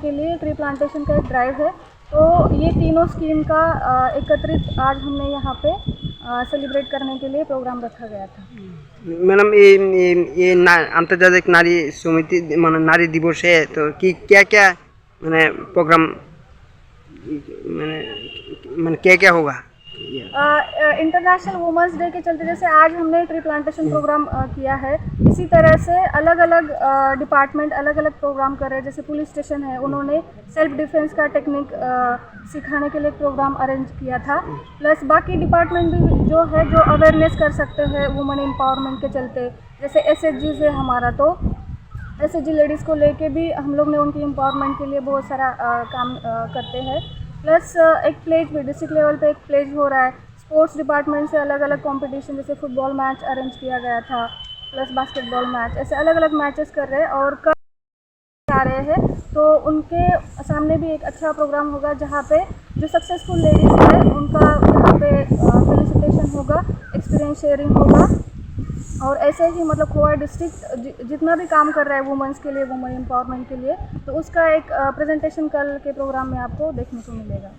के लिए tree plantation का एक ड्राइव है। तो ये तीनों स्कीम का एकत्रित आज हमने यहाँ पे सेलिब्रेट करने के लिए प्रोग्राम रखा गया था। मैडम ये अंतर्जातिक नारी समिति माने नारी दिवस है, तो कि क्या क्या मैंने प्रोग्राम मैंने क्या क्या होगा? इंटरनेशनल वुमेंस डे के चलते जैसे आज हमने ट्री प्लांटेशन प्रोग्राम किया है, इसी तरह से अलग अलग डिपार्टमेंट अलग अलग प्रोग्राम कर रहे हैं। जैसे पुलिस स्टेशन है, उन्होंने सेल्फ डिफेंस का टेक्निक सिखाने के लिए प्रोग्राम अरेंज किया था। प्लस बाकी डिपार्टमेंट भी जो है जो अवेयरनेस कर सकते हैं वुमेन एम्पावरमेंट के चलते, जैसे SHG है हमारा, तो SHG लेडीज़ को लेके भी हम लोग ने उनकी एम्पावरमेंट के लिए बहुत सारा काम करते हैं। प्लस एक प्लेज भी डिस्ट्रिक्ट लेवल पे एक प्लेज हो रहा है। स्पोर्ट्स डिपार्टमेंट से अलग अलग कंपटीशन, जैसे फुटबॉल मैच अरेंज किया गया था, प्लस बास्केटबॉल मैच, ऐसे अलग अलग मैचेस कर रहे हैं और कर आ रहे हैं। तो उनके सामने भी एक अच्छा प्रोग्राम होगा जहाँ पे जो सक्सेसफुल लेडीज़ है उनका यहाँ पे फेलिसिटेशन होगा, एक्सपीरियंस शेयरिंग होगा। और ऐसे ही मतलब खोवा डिस्ट्रिक्ट जितना भी काम कर रहा है वुमेंस के लिए, वुमेन एम्पावरमेंट के लिए, तो उसका एक प्रेजेंटेशन कल के प्रोग्राम में आपको देखने को मिलेगा।